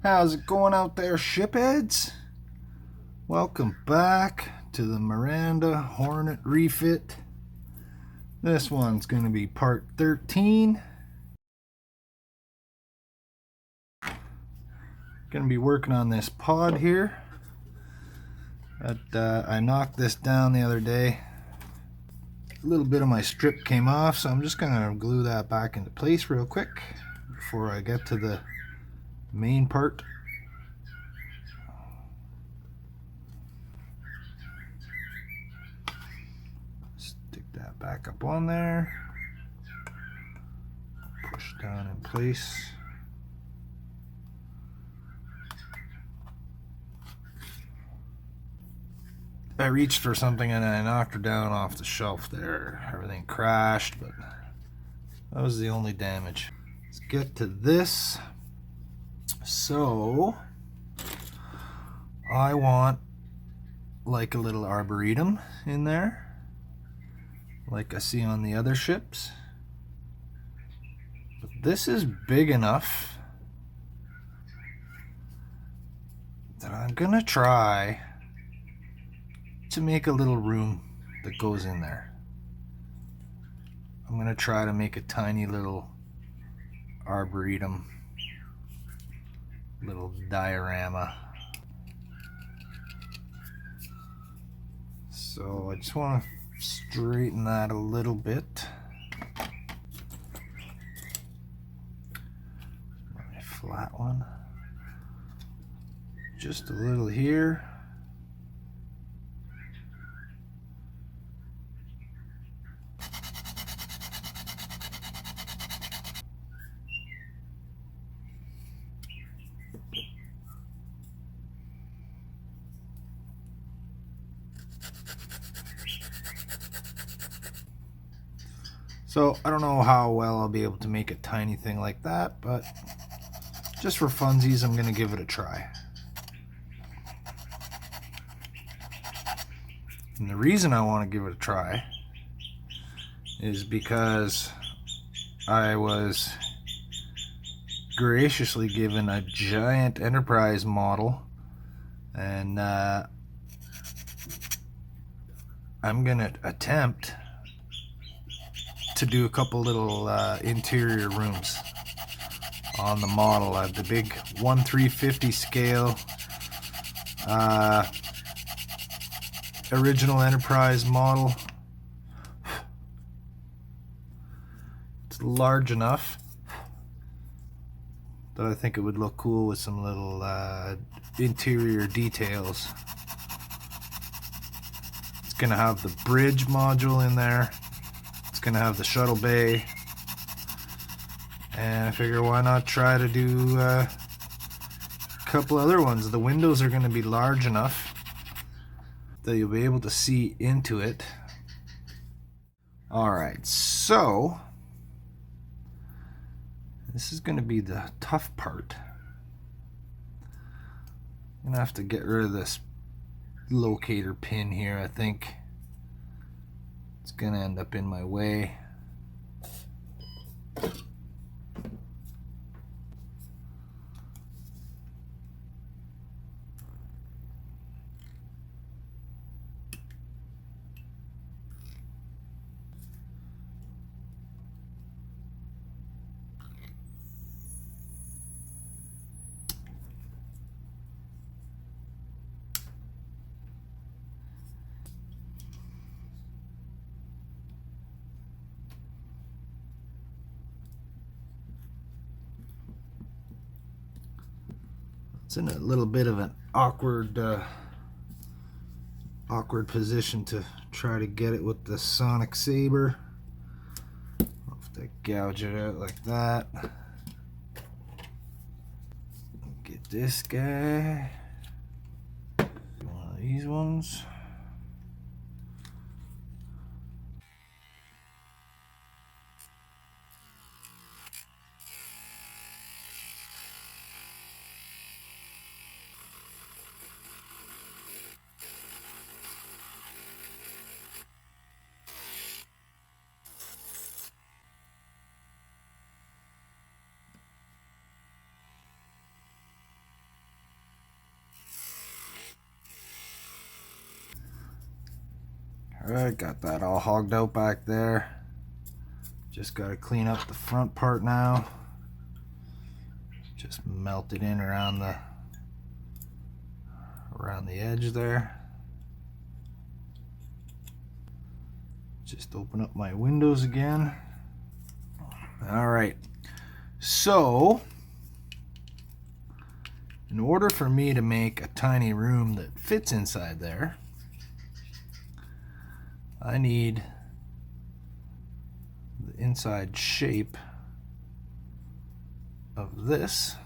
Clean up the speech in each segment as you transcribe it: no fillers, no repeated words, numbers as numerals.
How's it going out there, shipheads? Welcome back to the Miranda Hornet refit. This one's going to be part 13. Going to be working on this pod here. I knocked this down the other day. A little bit of my strip came off, so I'm just going to glue that back into place real quick before I get to the main part. Stick that back up on there. Push down in place. I reached for something and I knocked her down off the shelf there. Everything crashed, but that was the only damage. Let's get to this. So I want like a little arboretum in there, like I see on the other ships. But this is big enough that I'm gonna try to make a little room that goes in there. I'm gonna try to make a tiny little arboretum, little diorama. So I just want to straighten that a little bit. My flat one. Just a little here. So I don't know how well I'll be able to make a tiny thing like that, but just for funsies, I'm going to give it a try. And the reason I want to give it a try is because I was graciously given a giant enterprise model, and I'm going to attempt to do a couple little interior rooms on the model. I have the big 1/350 scale original Enterprise model. It's large enough that I think it would look cool with some little interior details. It's gonna have the bridge module in there. Gonna have the shuttle bay, and I figure why not try to do a couple other ones. The windows are gonna be large enough that you'll be able to see into it. Alright, so this is gonna be the tough part. I'm gonna have to get rid of this locator pin here. I think it's gonna end up in my way. It's in a little bit of an awkward position to try to get it with the sonic saber. I'll have to gouge it out like that. Get this guy. One of these ones. Alright, got that all hogged out back there. Just got to clean up the front part now. Just melt it in around the edge there. Just open up my windows again. Alright, so in order for me to make a tiny room that fits inside there, I need the inside shape of this.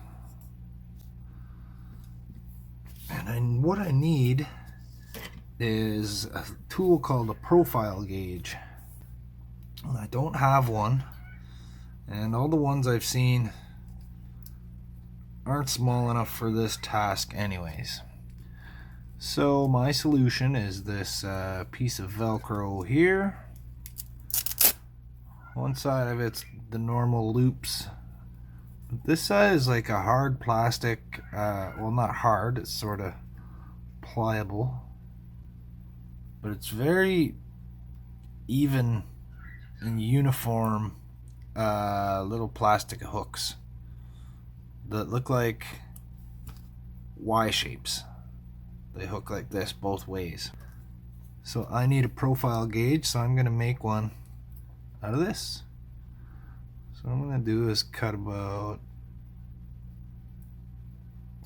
And what I need is a tool called a profile gauge. I don't have one, and all the ones I've seen aren't small enough for this task anyways. So my solution is this piece of Velcro here. One side of it's the normal loops. This side is like a hard plastic, well, not hard, it's sort of pliable, but it's very even and uniform little plastic hooks that look like Y shapes. They hook like this both ways. So I need a profile gauge, so I'm going to make one out of this. So what I'm going to do is cut about,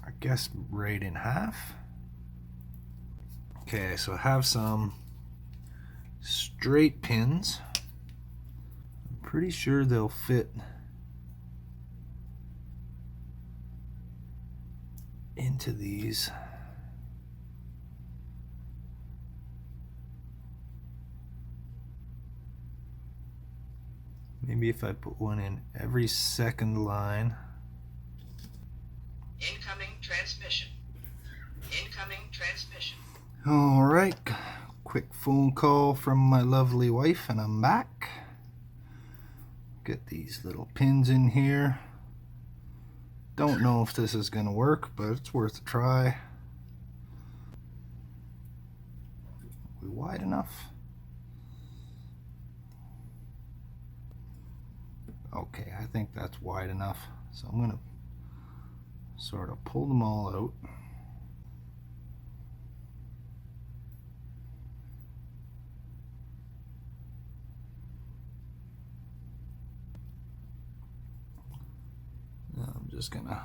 I guess, right in half. Okay, so I have some straight pins. I'm pretty sure they'll fit into these. Maybe if I put one in every second line. Incoming transmission. Incoming transmission. All right, quick phone call from my lovely wife and I'm back. Get these little pins in here. Don't know if this is gonna work, but it's worth a try. Are we wide enough? Okay, I think that's wide enough. So I'm gonna sort of pull them all out. Now I'm just gonna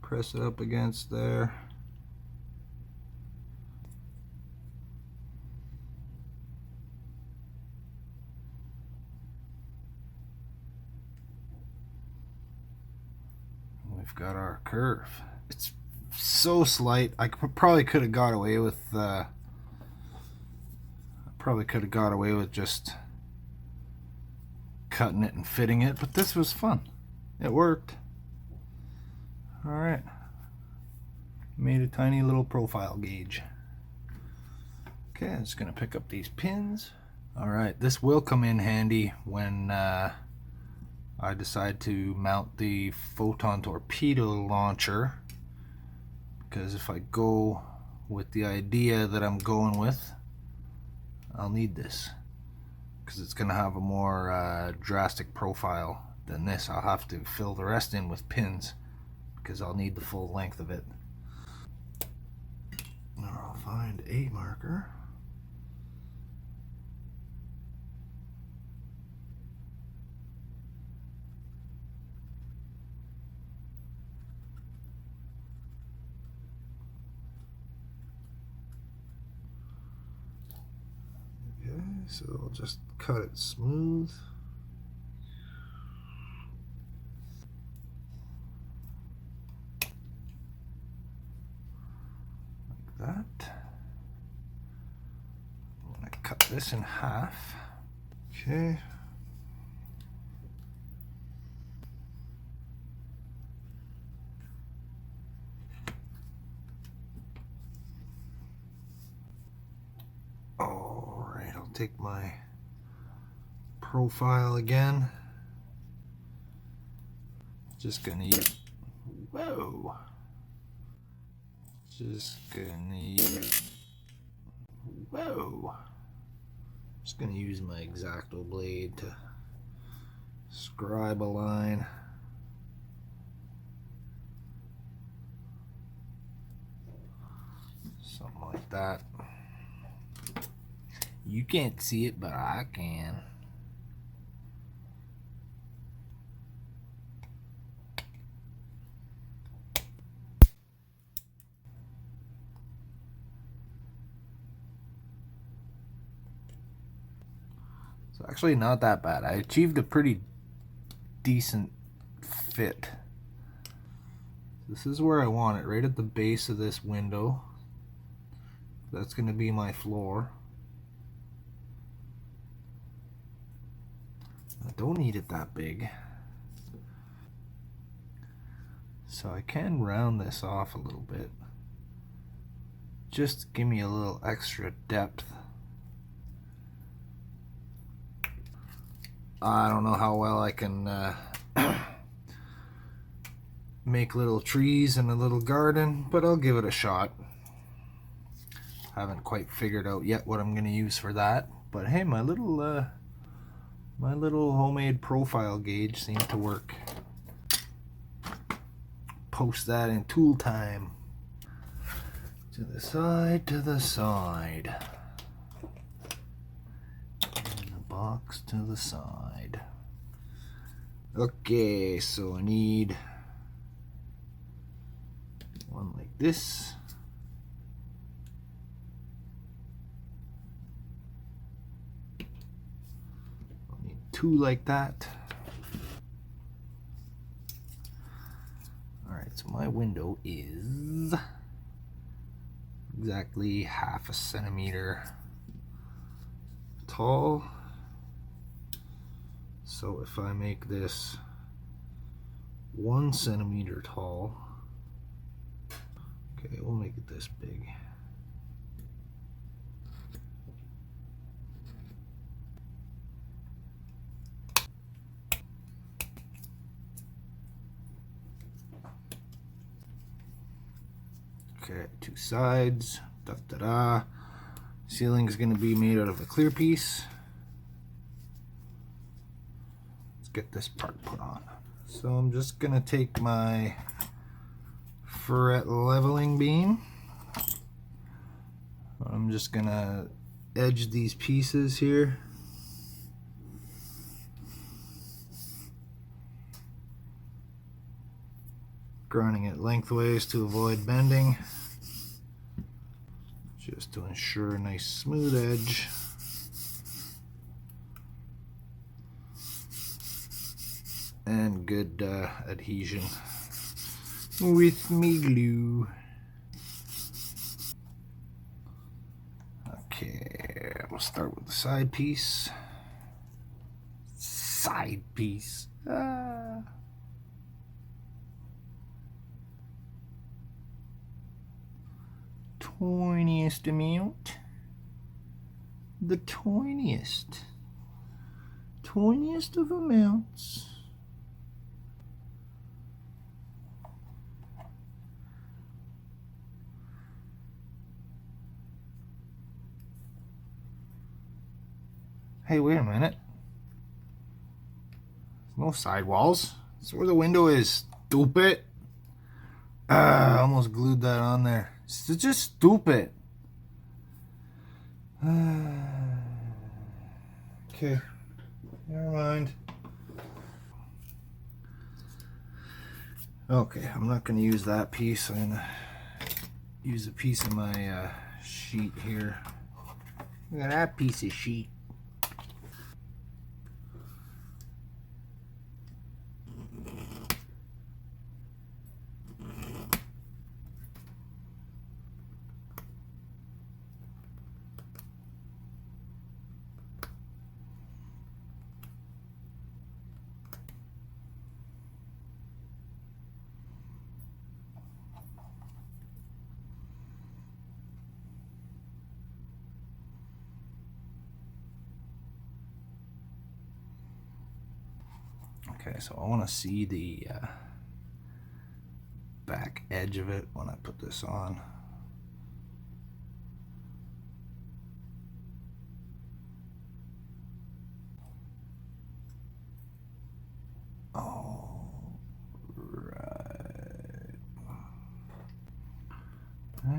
press it up against there. We've got our curve. It's so slight. I probably could have got away with just cutting it and fitting it, but this was fun. It worked. All right. Made a tiny little profile gauge. Okay, I'm just gonna pick up these pins. All right, this will come in handy when I decide to mount the photon torpedo launcher, because if I go with the idea that I'm going with, I'll need this because it's going to have a more drastic profile than this. I'll have to fill the rest in with pins because I'll need the full length of it. Now I'll find a marker. So I'll just cut it smooth. Like that. I'm going to cut this in half. Okay. Take my profile again. Just gonna use, whoa. Just gonna use Whoa. Just gonna use my X-Acto blade to scribe a line. Something like that. You can't see it, but I can. It's actually not that bad. I achieved a pretty decent fit. This is where I want it, right at the base of this window. That's going to be my floor. I don't need it that big. So I can round this off a little bit. Just to give me a little extra depth. I don't know how well I can make little trees in a little garden, but I'll give it a shot. Haven't quite figured out yet what I'm going to use for that, but hey, my little homemade profile gauge seemed to work. Post that in tool time. To the side, to the side. And the box to the side. Okay, so I need one like this. I'll need two like that. Alright, so my window is exactly 1/2 centimeter tall. So if I make this 1 centimeter tall, okay, we'll make it this big. Okay, 2 sides. Da da da. Ceiling is going to be made out of a clear piece. Let's get this part put on. So I'm just going to take my ferrite leveling beam. I'm just going to edge these pieces here. Grinding it lengthways to avoid bending, just to ensure a nice smooth edge. And good adhesion with me glue. Okay, we'll start with the side piece. Side piece. 20th amount. The tiniest of amounts. Hey, wait a minute. There's no sidewalls. That's where the window is, stupid. I almost glued that on there. It's just stupid. Okay, never mind. Okay, I'm not going to use that piece. I'm going to use a piece of my sheet here. Look at that piece of sheet. Okay, so I want to see the back edge of it when I put this on.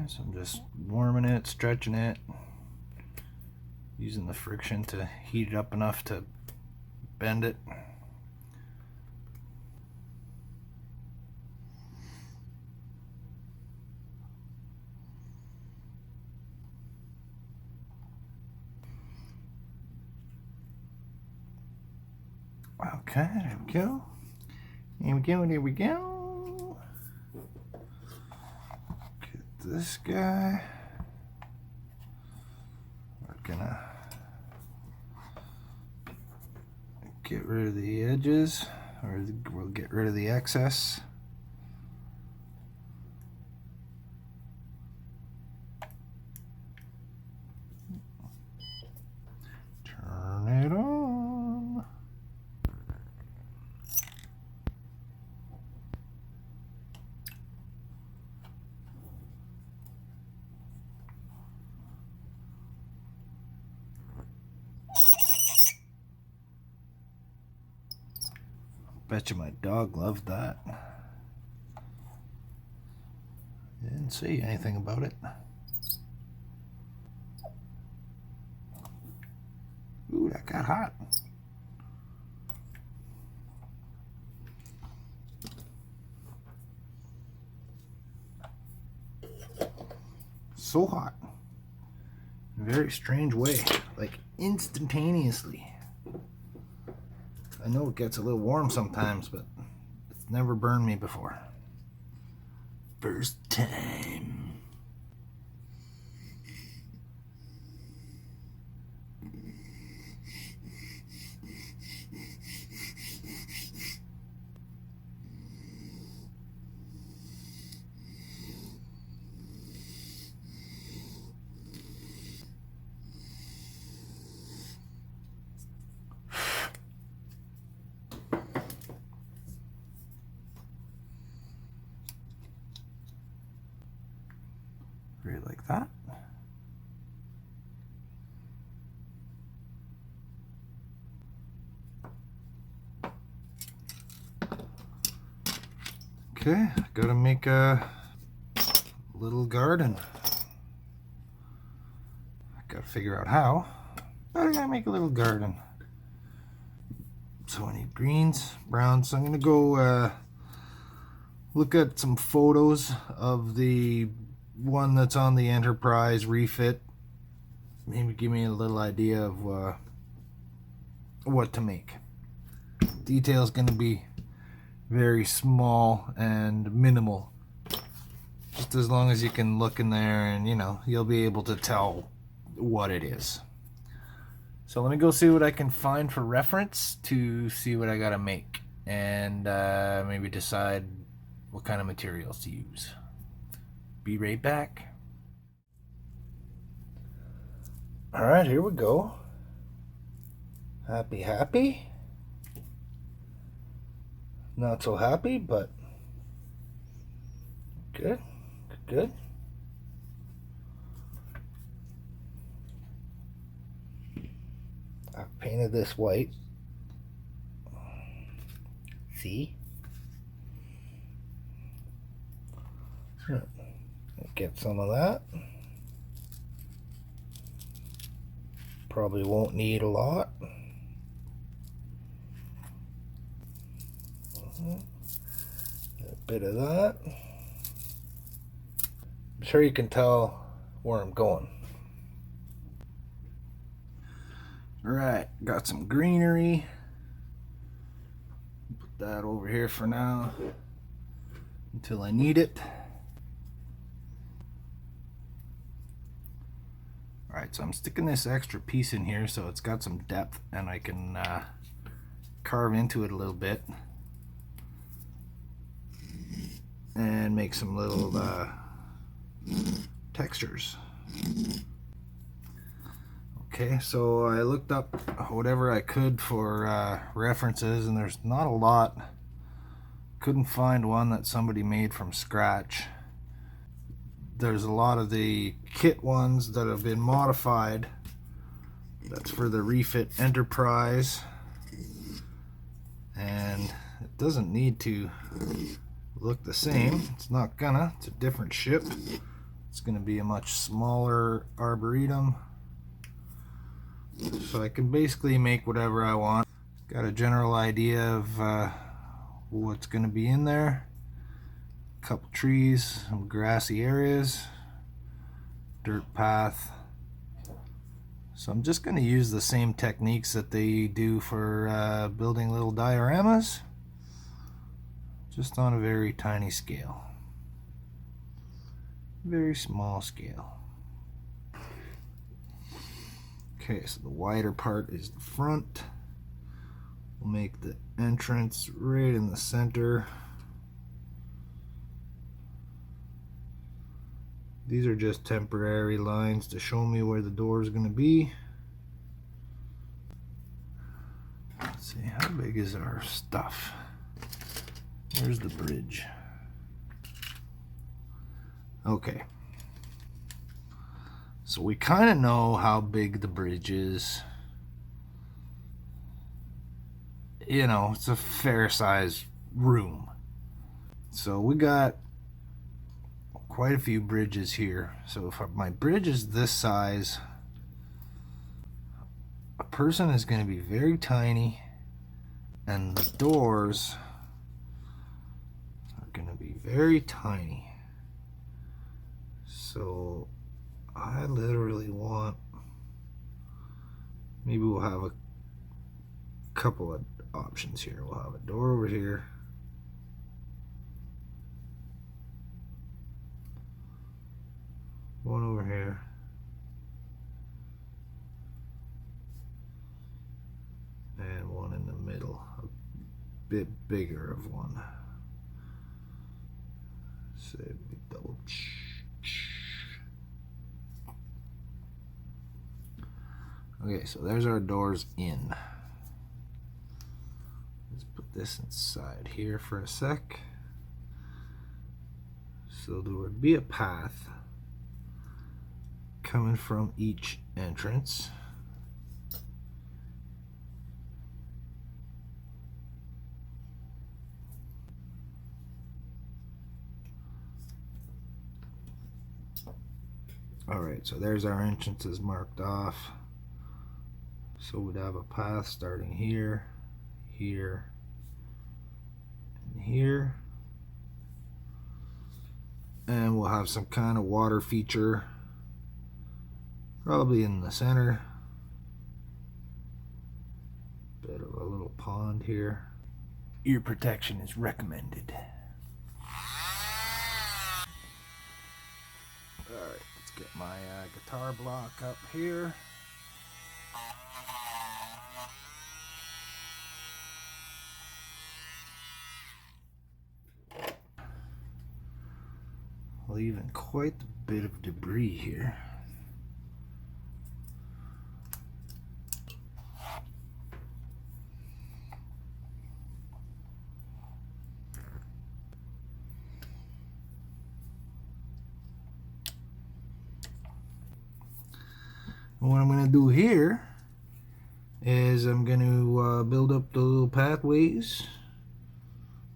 so I'm just warming it, stretching it, using the friction to heat it up enough to bend it. Okay, there we go. There we go, there we go. Get this guy. We're gonna get rid of the edges, or we'll get rid of the excess. Turn it on. Bet you my dog loved that. Didn't say anything about it. Ooh, that got hot. So hot. In a very strange way. Like instantaneously. I know it gets a little warm sometimes, but it's never burned me before. First time. Right like that. Okay, gotta make a little garden. Gotta figure out how, but I gotta make a little garden. So I need greens, browns. So I'm gonna go look at some photos of the one that's on the Enterprise Refit. Maybe give me a little idea of what to make. Detail's gonna be very small and minimal. Just as long as you can look in there and you'll be able to tell what it is. So let me go see what I can find for reference to see what I gotta make, and maybe decide what kind of materials to use. Be right back. Alright, here we go. Happy. Not so happy, but good. I've painted this white. See? Get some of that. Probably won't need a lot. A bit of that. I'm sure you can tell where I'm going. Alright, got some greenery. Put that over here for now until I need it. Alright, so I'm sticking this extra piece in here so it's got some depth and I can carve into it a little bit and make some little textures. Okay, so I looked up whatever I could for references, and there's not a lot. Couldn't find one that somebody made from scratch. There's a lot of the kit ones that have been modified. That's for the Refit Enterprise, and it doesn't need to look the same. It's not gonna. It's a different ship, It's going to be a much smaller Arboretum, so I can basically make whatever I want. Got a general idea of what's going to be in there. A couple trees, some grassy areas, dirt path. So I'm just going to use the same techniques that they do for building little dioramas, just on a very tiny scale. Very small scale. Okay, so the wider part is the front. We'll make the entrance right in the center. These are just temporary lines to show me where the door is going to be. Let's see, how big is our stuff? Where's the bridge? Okay. So we kind of know how big the bridge is. You know, it's a fair sized room. So we got quite a few bridges here. So if my bridge is this size, a person is going to be very tiny, and the doors are going to be very tiny. So I literally want, maybe we'll have a couple of options here. We'll have a door over here, one over here, and one in the middle, a bit bigger of one. So it'd be double. Okay, so there's our doors in. Let's put this inside here for a sec. So there would be a path coming from each entrance. Alright, so there's our entrances marked off. So we'd have a path starting here, here, and here. And we'll have some kind of water feature, probably in the center. Bit of a little pond here. Ear protection is recommended. Alright, let's get my guitar block up here. Leaving quite a bit of debris here. What I'm going to do here is I'm going to build up the little pathways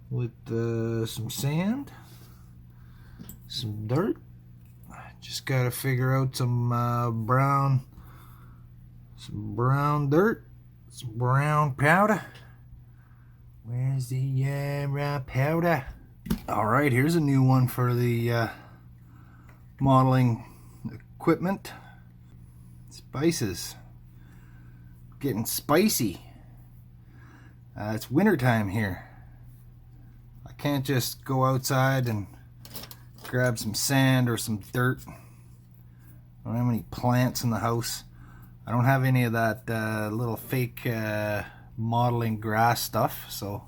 with some sand, some dirt. Just got to figure out some brown dirt, some brown powder. Where's the powder? All right, here's a new one for the modeling equipment. Spices. Getting spicy. It's winter time here. I can't just go outside and grab some sand or some dirt. I don't have any plants in the house. I don't have any of that little fake modeling grass stuff, so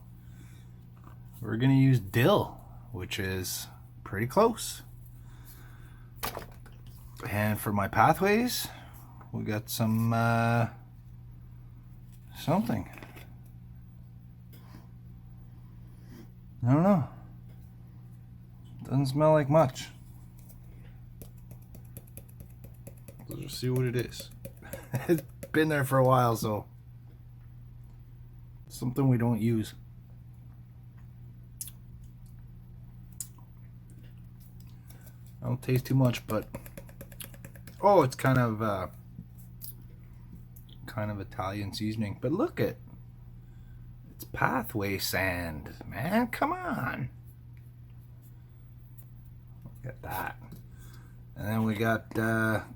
we're gonna use dill, which is pretty close. And for my pathways, we got some something. I don't know. Doesn't smell like much. Let's just see what it is. It's been there for a while, so something we don't use. I don't taste too much, but oh, it's kind of Italian seasoning. But look it's pathway sand, man. Come on. Look at that. And then we got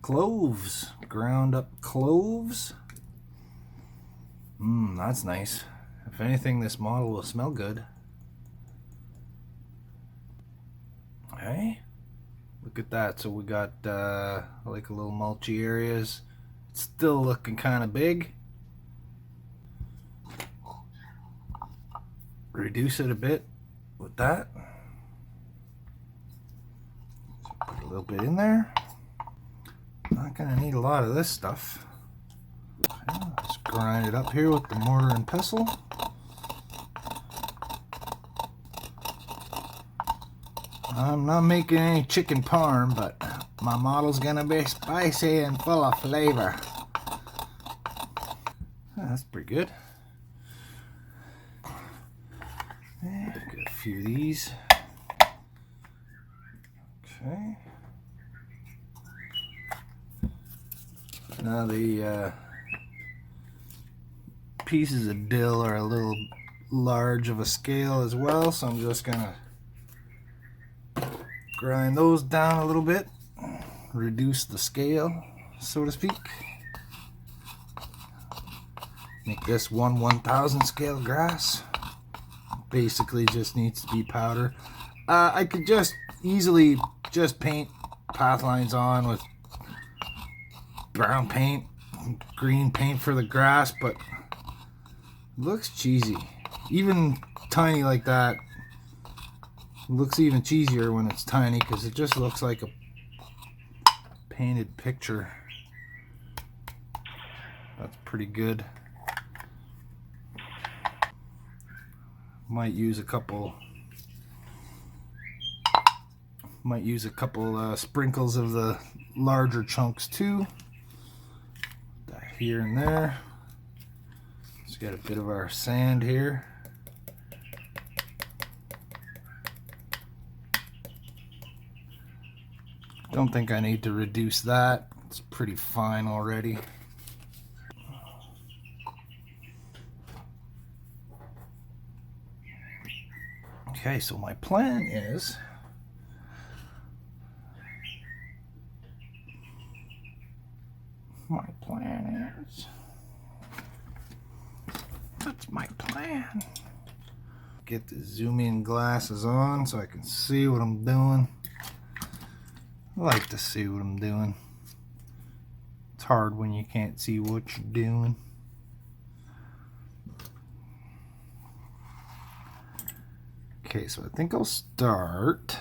cloves, ground up cloves. That's nice. If anything, this model will smell good. Okay. Look at that. So we got like a little mulchy areas. It's still looking kind of big. Reduce it a bit with that. Put a little bit in there. Not gonna need a lot of this stuff. Okay, let's grind it up here with the mortar and pestle. I'm not making any chicken parm, but my model's gonna be spicy and full of flavor. That's pretty good. And get a few of these. Okay. Now the pieces of dill are a little large of a scale as well, so I'm just gonna grind those down a little bit, reduce the scale, so to speak. Make this 1/1000 scale grass. Basically just needs to be powder. I could just easily just paint path lines on with brown paint, green paint for the grass, but it looks cheesy. Even tiny like that looks even cheesier when it's tiny, because it just looks like a painted picture. That's pretty good. Might use a couple sprinkles of the larger chunks too. That here and there. Let's get a bit of our sand here. Don't think I need to reduce that. It's pretty fine already. Okay, so my plan is what's my plan? Get the zoom in glasses on so I can see what I'm doing. I like to see what I'm doing. It's hard when you can't see what you're doing. Okay, so I think I'll start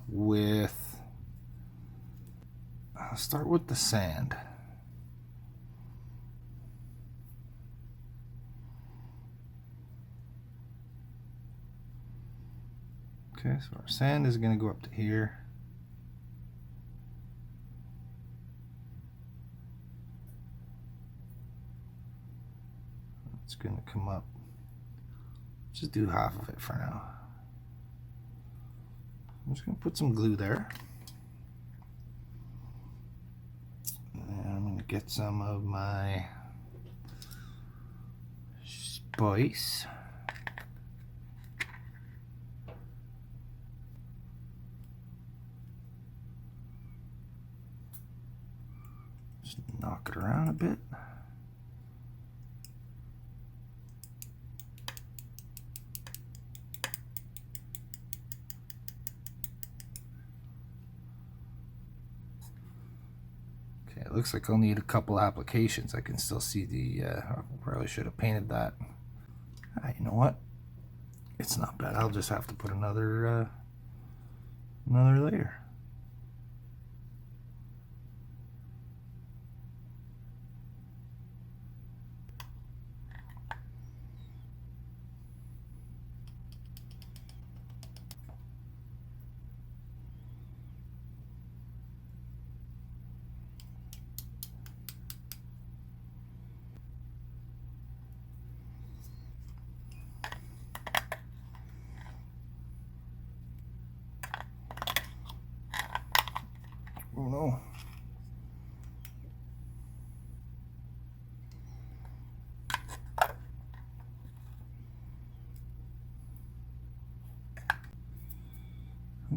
with the sand. Okay, so our sand is going to go up to here. It's going to come up. Just do half of it for now. I'm just going to put some glue there. And I'm going to get some of my spice. Just knock it around a bit. It looks like I'll need a couple applications. I can still see the, I probably should have painted that. You know what? It's not bad. I'll just have to put another layer.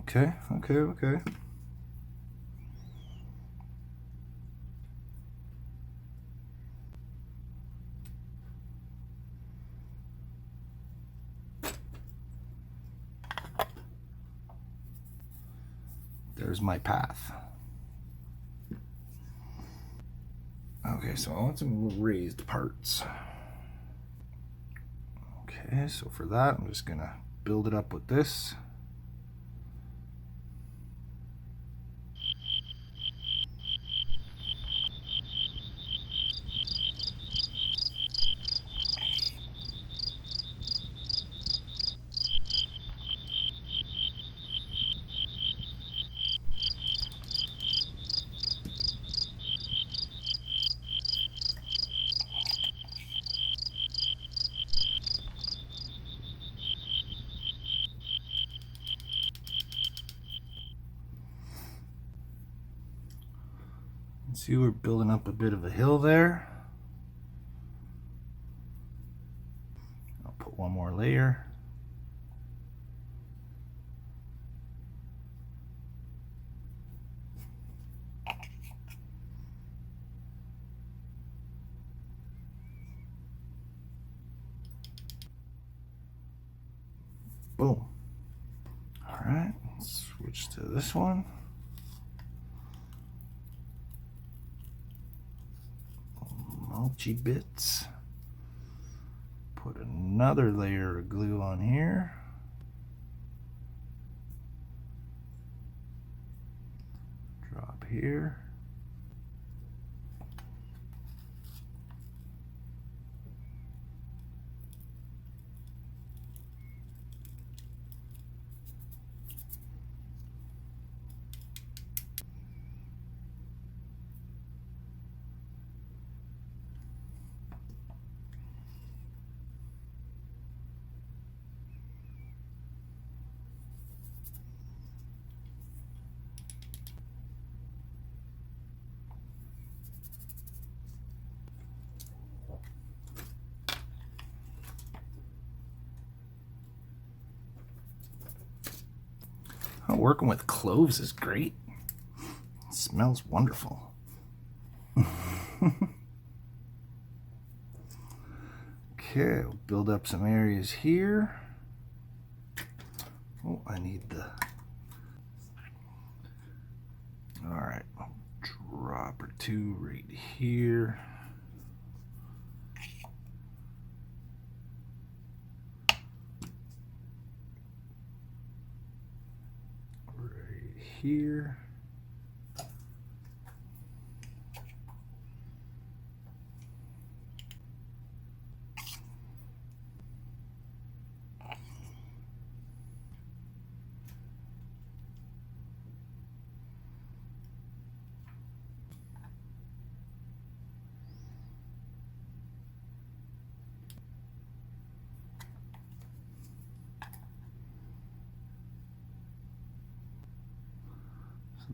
Okay. There's my path. Okay, so I want some raised parts. Okay, so for that, I'm just gonna build it up with this. See, we're building up a bit of a hill there. I'll put one more layer. Boom. All right, switch to this one. Mulchy bits. Put another layer of glue on here. Drop here. Oh, working with cloves is great. It smells wonderful. Okay, we'll build up some areas here. Oh, I need the... Alright, drop or two right here. Right here.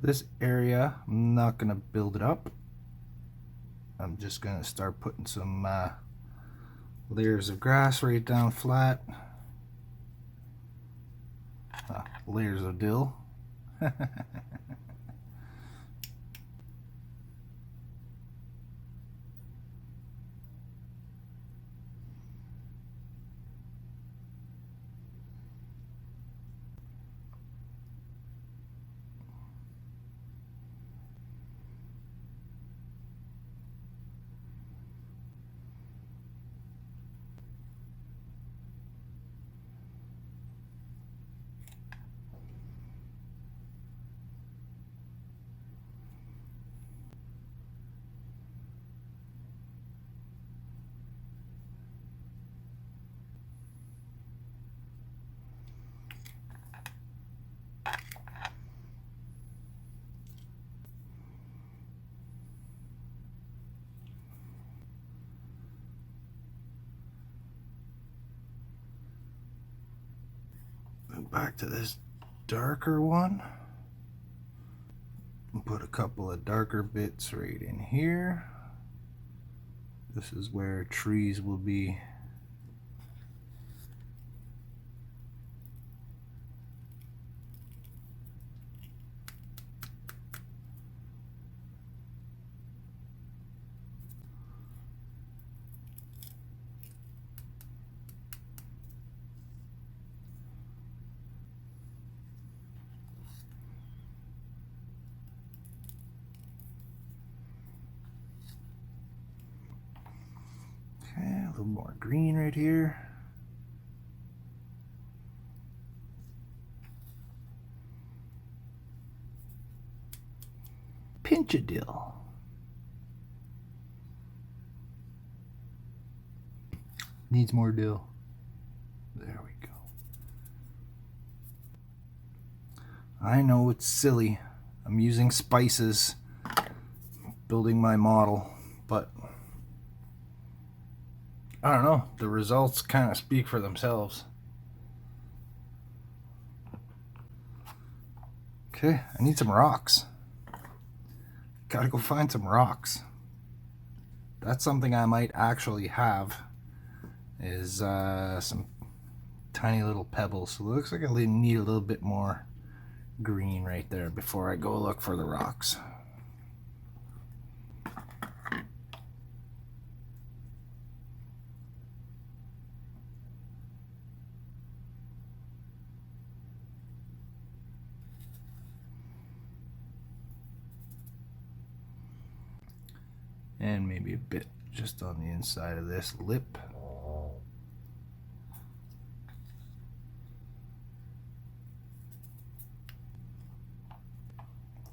This area, I'm not going to build it up. I'm just going to start putting some layers of grass right down flat. Layers of dill. Back to this darker one. Put a couple of darker bits right in here. This is where trees will be. A little more green right here. Pinch of dill. Needs more dill. There we go. I know it's silly. I'm using spices building my model, but I don't know. The results kind of speak for themselves. Okay, I need some rocks. Gotta go find some rocks. That's something I might actually have, is some tiny little pebbles. So it looks like I need a little bit more green right there before I go look for the rocks. And maybe a bit just on the inside of this lip.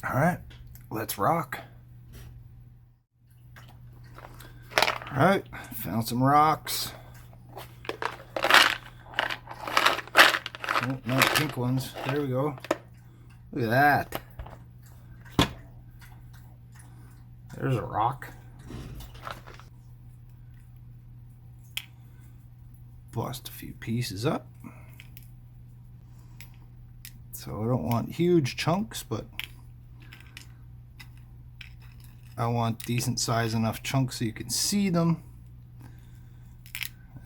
All right, let's rock. All right, found some rocks. Oh, not pink ones. There we go. Look at that. There's a rock. Bust a few pieces up. So I don't want huge chunks, but I want decent size enough chunks so you can see them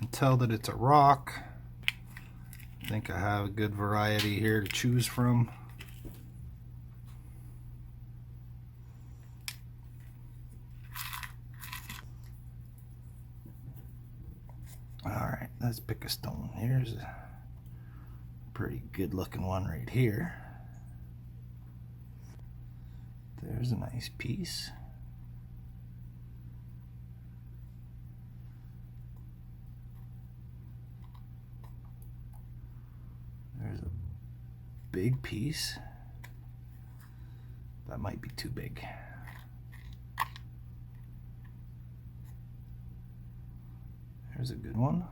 and tell that it's a rock. I think I have a good variety here to choose from. Alright, let's pick a stone. Here's a pretty good looking one right here. There's a nice piece. There's a big piece. That might be too big. There's a good one.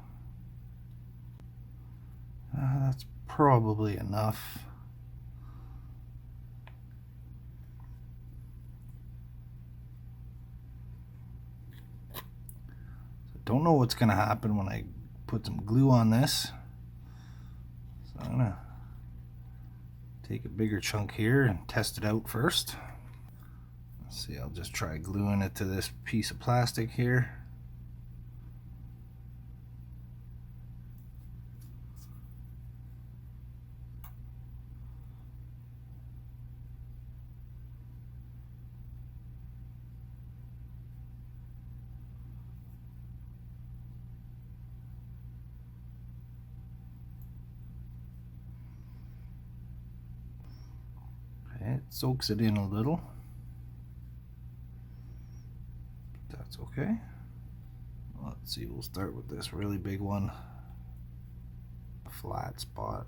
That's probably enough. So don't know what's gonna happen when I put some glue on this. So I'm gonna take a bigger chunk here and test it out first. Let's see, I'll just try gluing it to this piece of plastic here. It soaks it in a little. That's okay. Let's see, we'll start with this really big one. A flat spot.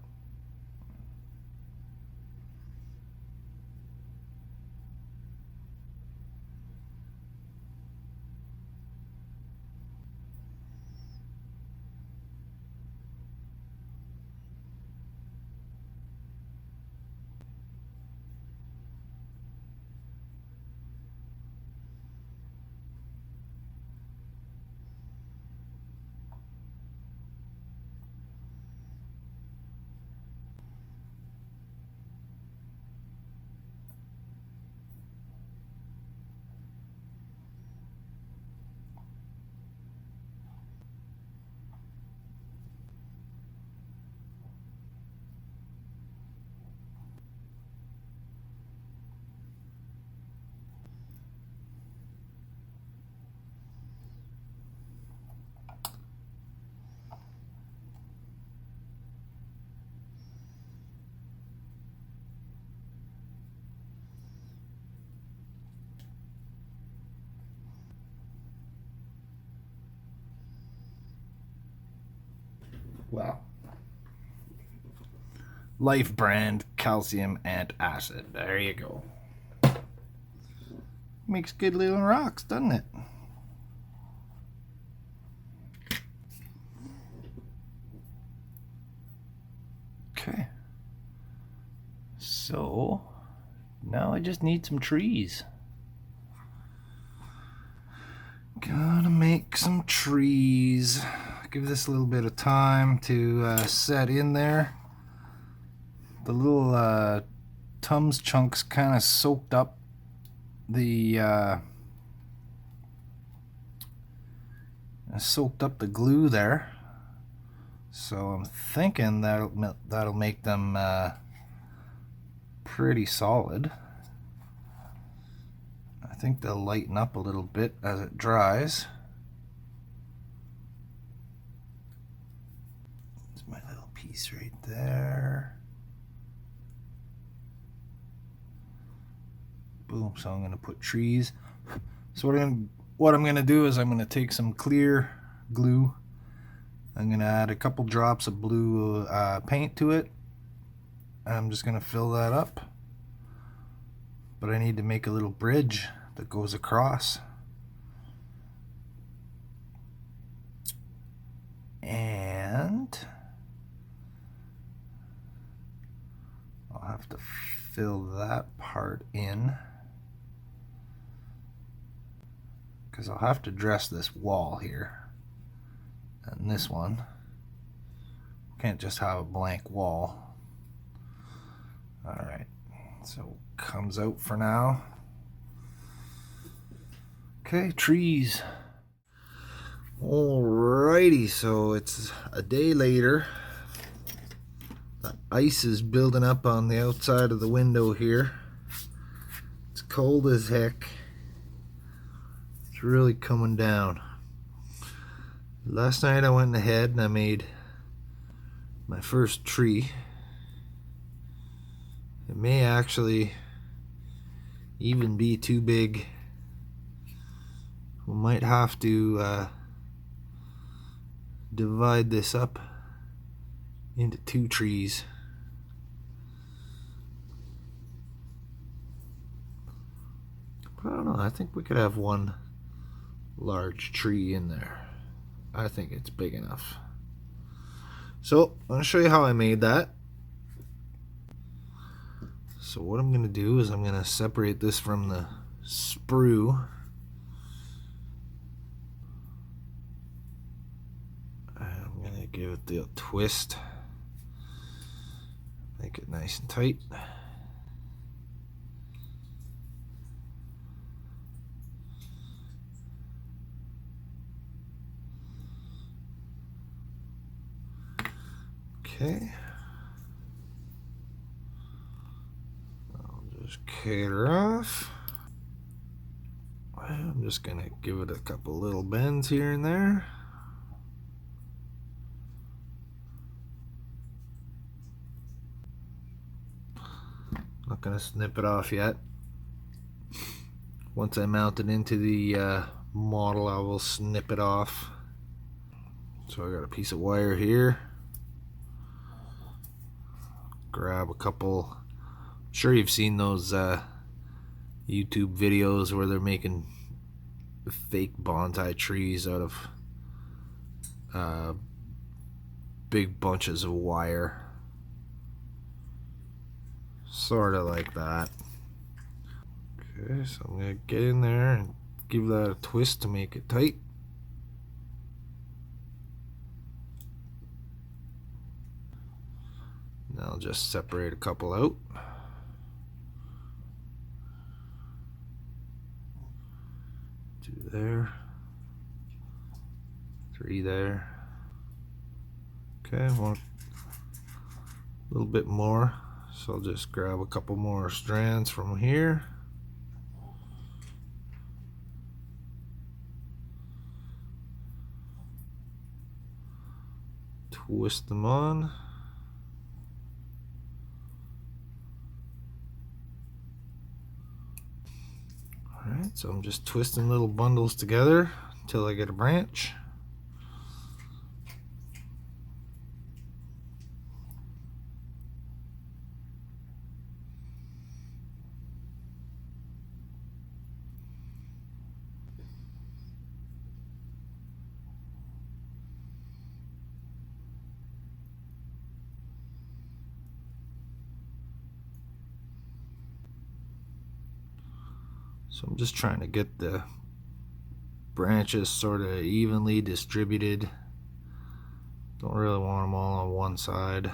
well, Life brand calcium antacid. There you go. Makes good little rocks, doesn't it? Okay. So now I just need some trees. Gotta make some trees. Give this a little bit of time to set in there. The little Tums chunks kind of soaked up the glue there, so I'm thinking that'll make them pretty solid. I think they'll lighten up a little bit as it dries. There's my little piece right there. Boom. So I'm going to put trees. So what I'm going to do is I'm going to take some clear glue. I'm going to add a couple drops of blue paint to it. I'm just going to fill that up. But I need to make a little bridge that goes across. And I'll have to fill that part in, because I'll have to dress this wall here and this one. Can't just have a blank wall. Alright, so comes out for now. Okay, trees. Alrighty, so it's a day later. The ice is building up on the outside of the window here. It's cold as heck. It's really coming down. Last night I went ahead and I made my first tree. It may actually even be too big. We might have to divide this up into 2 trees. But I don't know, I think we could have one large tree in there. I think it's big enough. So I'm going to show you how I made that. So what I'm going to do is I'm going to separate this from the sprue. I'm going to give it the twist. Make it nice and tight. Okay. I'll just cater off. I'm just going to give it a couple little bends here and there. Not going to snip it off yet. Once I mount it into the model, I will snip it off. So I got a piece of wire here. Grab a couple. I'm sure you've seen those YouTube videos where they're making fake bonsai trees out of big bunches of wire. Sort of like that. Okay, so I'm going to get in there and give that a twist to make it tight. Now I'll just separate a couple out. 2 there. 3 there. Okay, want a little bit more. So I'll just grab a couple more strands from here. Twist them on. Alright, so I'm just twisting little bundles together until I get a branch. So I'm just trying to get the branches sort of evenly distributed. Don't really want them all on one side.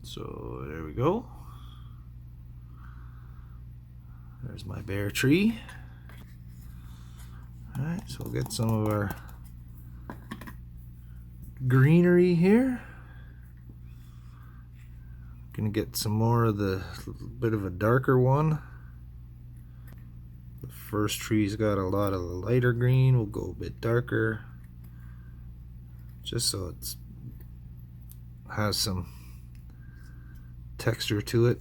So there we go. There's my bare tree. Alright, so we'll get some of our greenery here. Gonna get some more of the bit of a darker one. The first tree's got a lot of the lighter green. We'll go a bit darker, just so it's has some texture to it.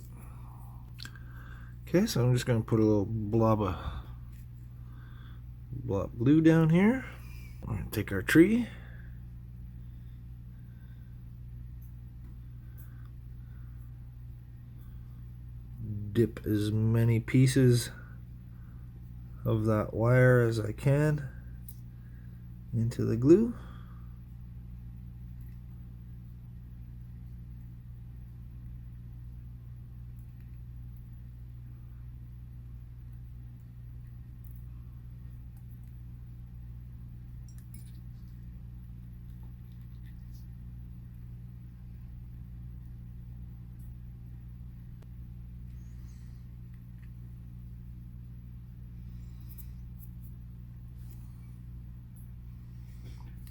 Okay, so I'm just gonna put a little blob blue down here. We're gonna take our tree. Dip as many pieces of that wire as I can into the glue.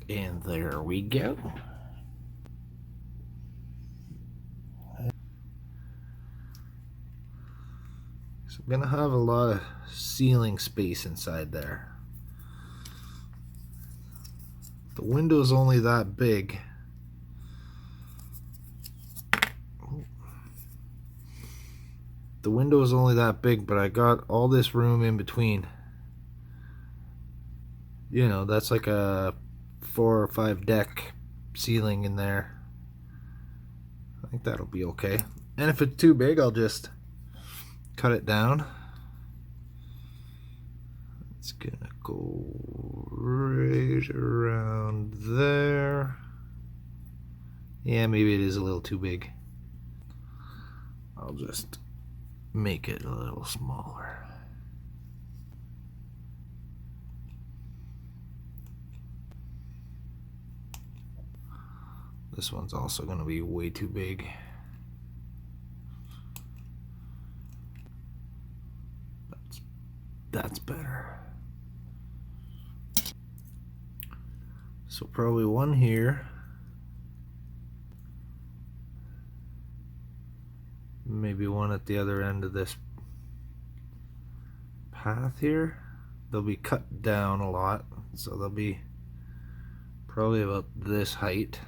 And there we go. So I'm gonna have a lot of ceiling space inside there. The window's only that big. The window is only that big, but I got all this room in between. You know, that's like a 4 or 5 deck ceiling in there. I think that'll be okay. And if it's too big, I'll just cut it down. It's gonna go right around there. Yeah, maybe it is a little too big. I'll just make it a little smaller. This one's also going to be way too big. That's better. So probably one here. Maybe one at the other end of this path here. They'll be cut down a lot, so they'll be probably about this height.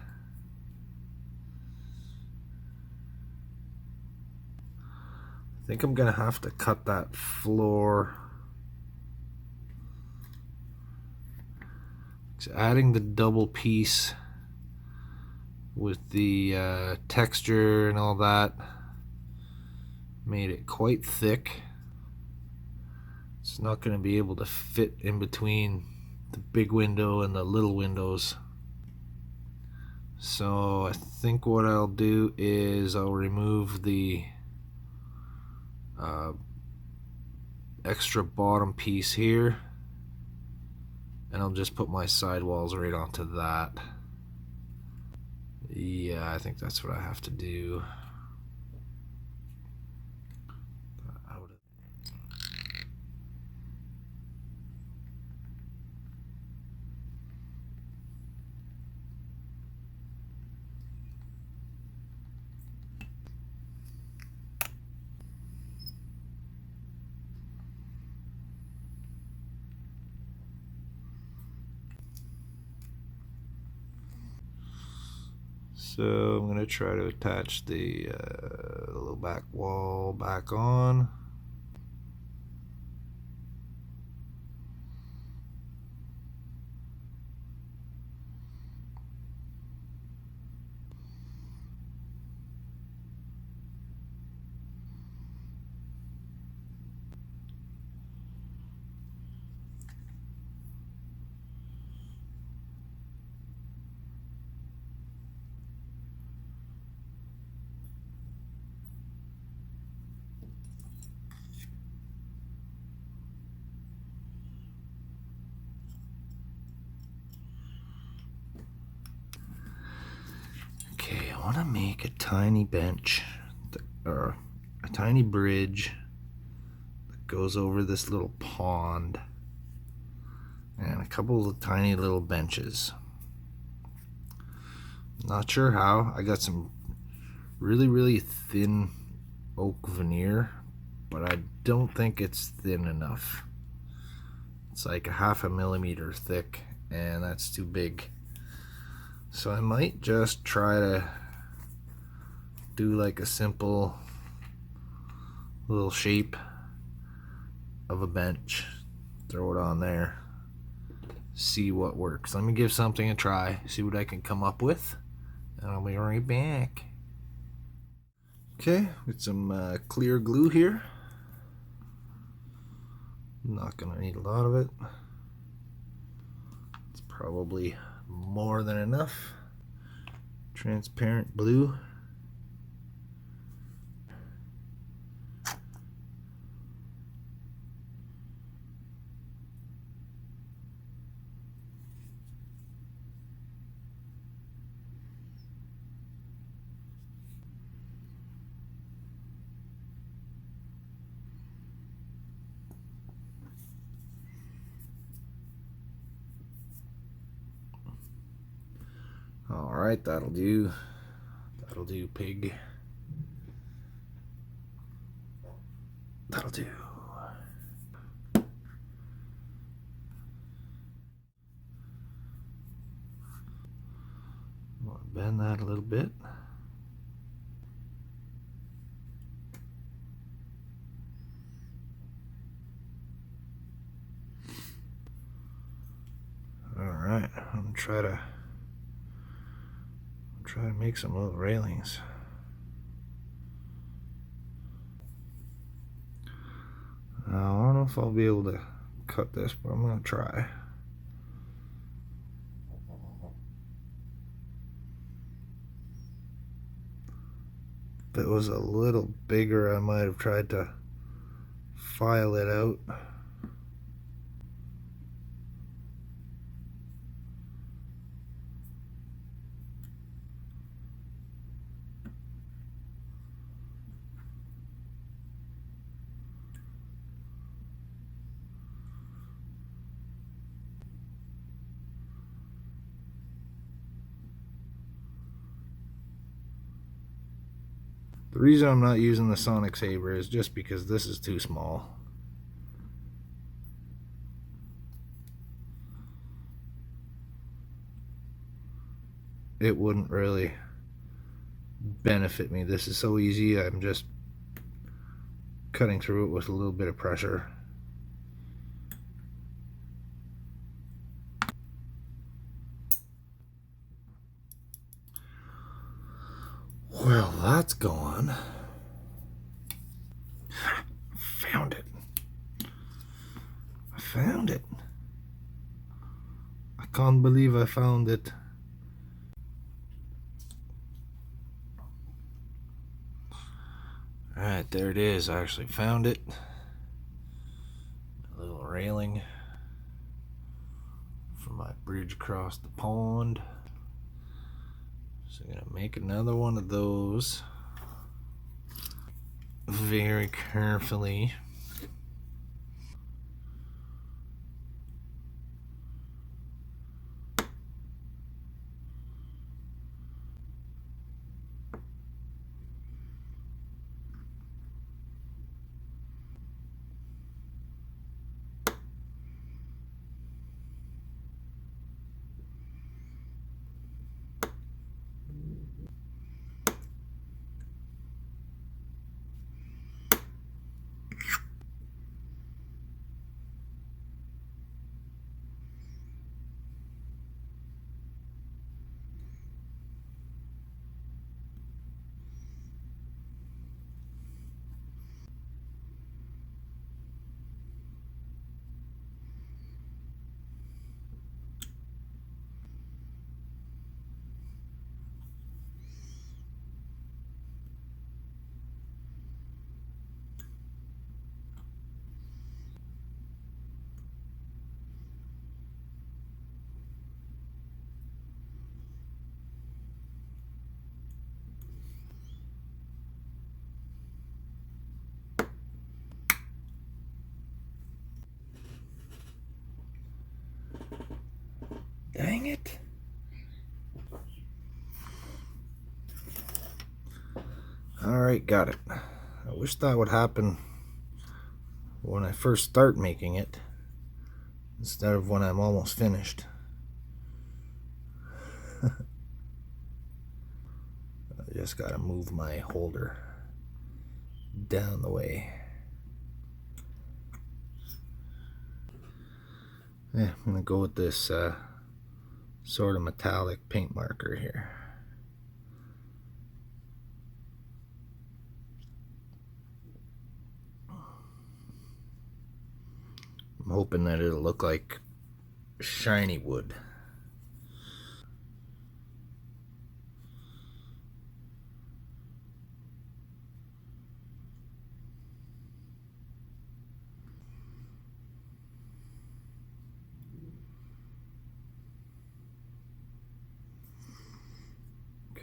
I think I'm gonna have to cut that floor. So adding the double piece with the texture and all that made it quite thick. It's not going to be able to fit in between the big window and the little windows. So I think what I'll do is I'll remove the extra bottom piece here, and I'll just put my sidewalls right onto that. Yeah, I think that's what I have to do. So I'm going to try to attach the little back wall back on. want to make a tiny bench, or a tiny bridge that goes over this little pond, and a couple of tiny little benches. Not sure how. I got some really thin oak veneer, but I don't think it's thin enough. It's like a 1/2 millimeter thick, and that's too big. So I might just try to do like a simple little shape of a bench, throw it on there, see what works. Let me give something a try, see what I can come up with, and I'll be right back. Okay, with some clear glue here. Not gonna need a lot of it. It's probably more than enough. Transparent blue. Alright, that'll do. That'll do, pig. That'll do. I'll bend that a little bit. Alright, I'm gonna try to make some little railings. Now, I don't know if I'll be able to cut this, but I'm gonna try. If it was a little bigger, I might have tried to file it out. The reason I'm not using the Sonic Saber is just because this is too small. It wouldn't really benefit me. This is so easy, I'm just cutting through it with a little bit of pressure. Well, that's gone. Found it. I found it. I can't believe I found it. Alright, there it is. I actually found it. A little railing for my bridge across the pond. So I'm gonna make another one of those very carefully. Dang it. Alright, got it. I wish that would happen when I first start making it instead of when I'm almost finished. I just gotta move my holder down the way. Yeah, I'm gonna go with this sort of metallic paint marker here. I'm hoping that it'll look like shiny wood.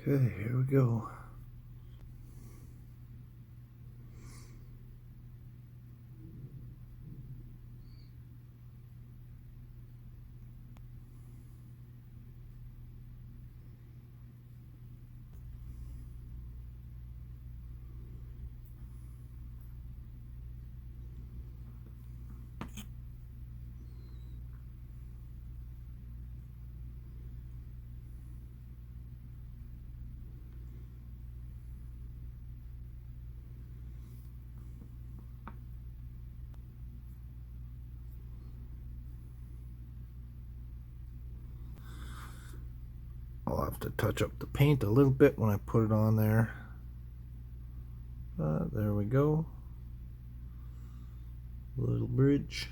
Okay, here we go. I'll have to touch up the paint a little bit when I put it on there. There we go. Little bridge.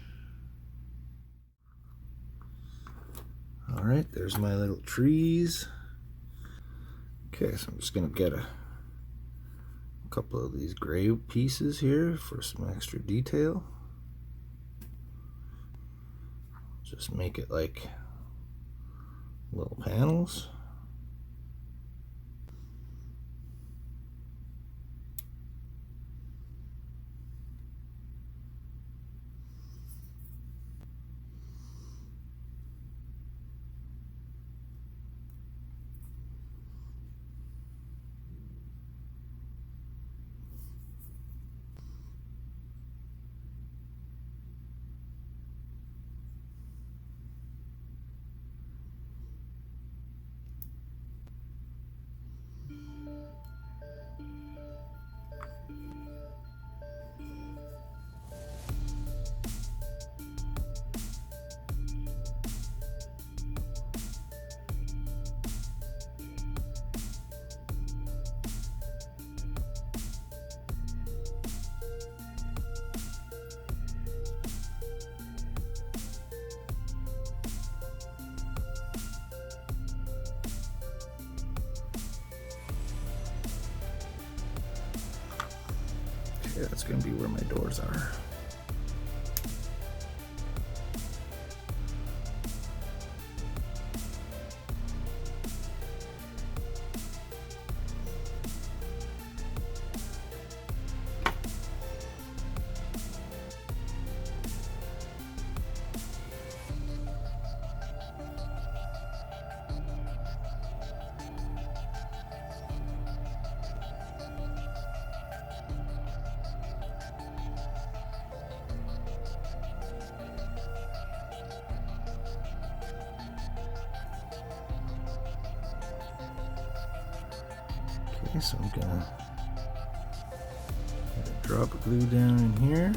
Alright, there's my little trees. Okay, so I'm just going to get a couple of these gray pieces here for some extra detail. Just make it like little panels. Yeah, that's going to be where my doors are. Okay, so I'm gonna drop a glue down in here.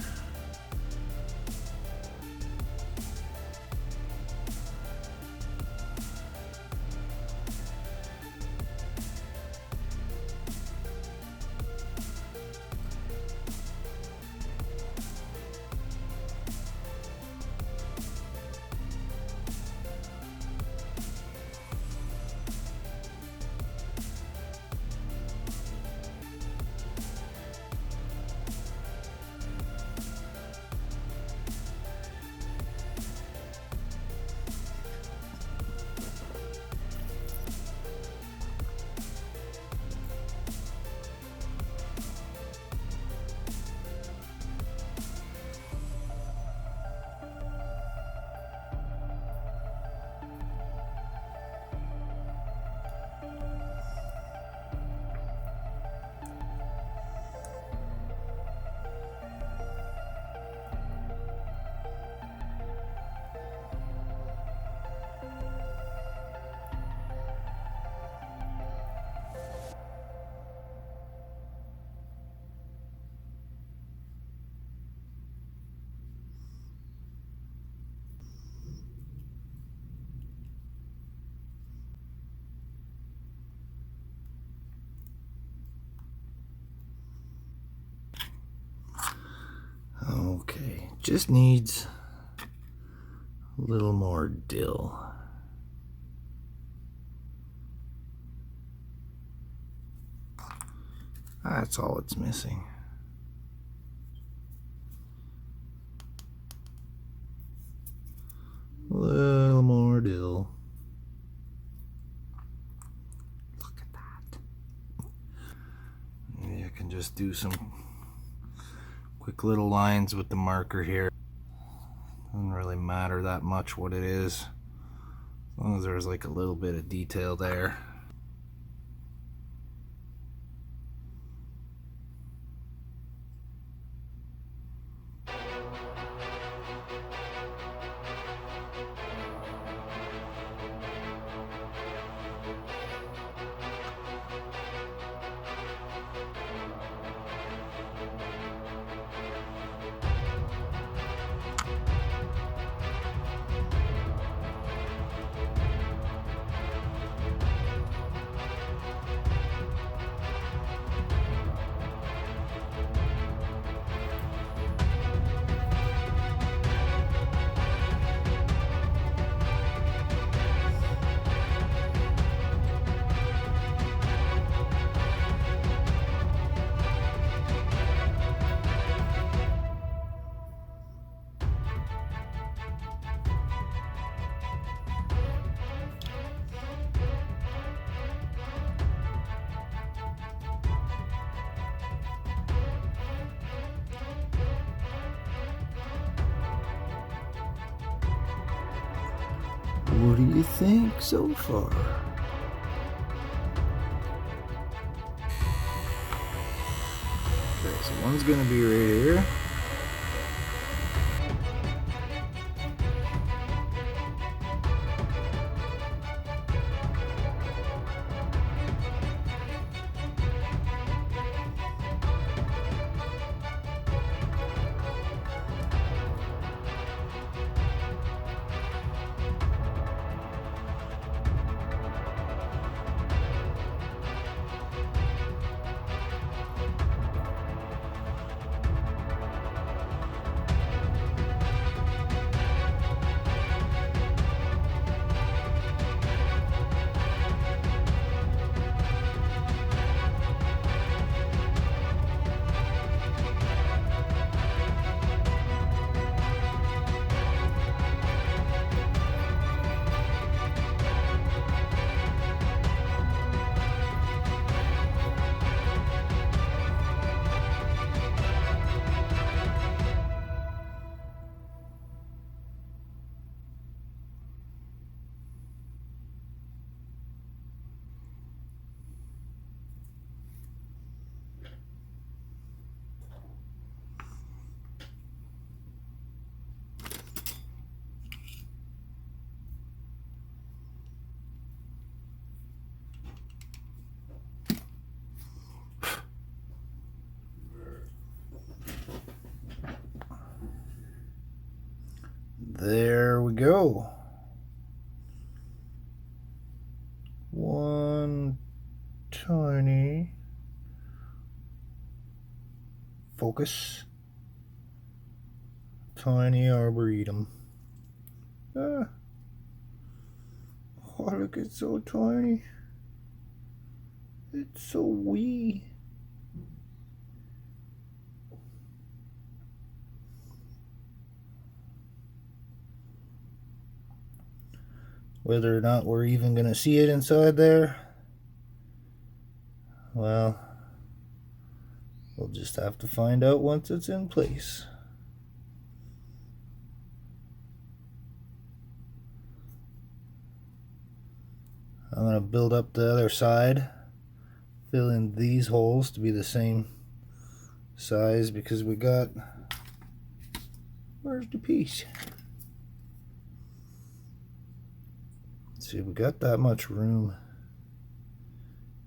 Just needs a little more dill. That's all it's missing. A little more dill. Look at that. You can just do some quick little lines with the marker here. Doesn't really matter that much what it is, as long as there's like a little bit of detail there. What do you think so far? Okay, so one's gonna be right here. There we go. One tiny focus. Tiny Arboretum. Oh, look, it's so tiny. It's so wee. Whether or not we're even going to see it inside there, well, we'll just have to find out once it's in place. I'm going to build up the other side, fill in these holes to be the same size because we got, where's the piece? See, we got that much room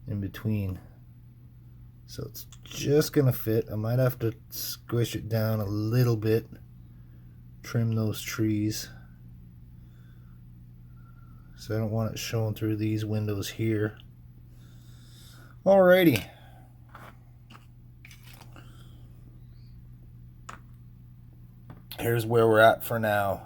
in between, so it's just gonna fit. I might have to squish it down a little bit, trim those trees, so I don't want it showing through these windows here. Alrighty. here's where we're at for now.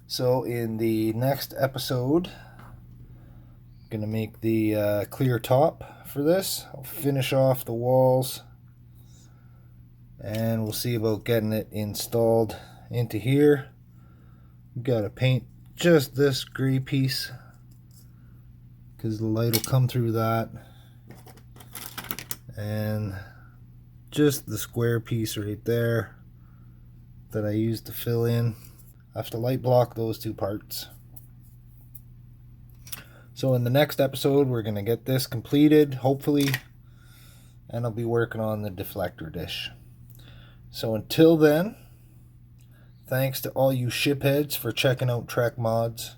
So in the next episode, I'm gonna make the clear top for this. I'll finish off the walls, and we'll see about getting it installed into here. Gotta paint just this gray piece because the light will come through that, and just the square piece right there that I used to fill in. I have to light block those two parts. So in the next episode, we're going to get this completed, hopefully, and I'll be working on the deflector dish. So until then, thanks to all you shipheads for checking out Trek Mods.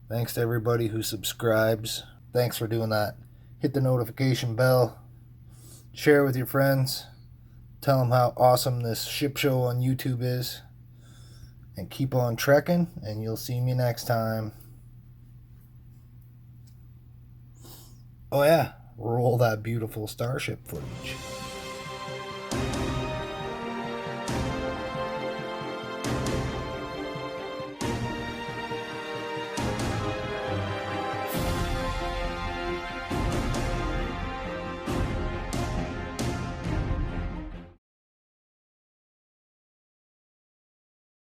Thanks to everybody who subscribes. Thanks for doing that. Hit the notification bell. Share with your friends. Tell them how awesome this ship show on YouTube is. And keep on trekking, and you'll see me next time. Oh yeah, roll that beautiful starship footage.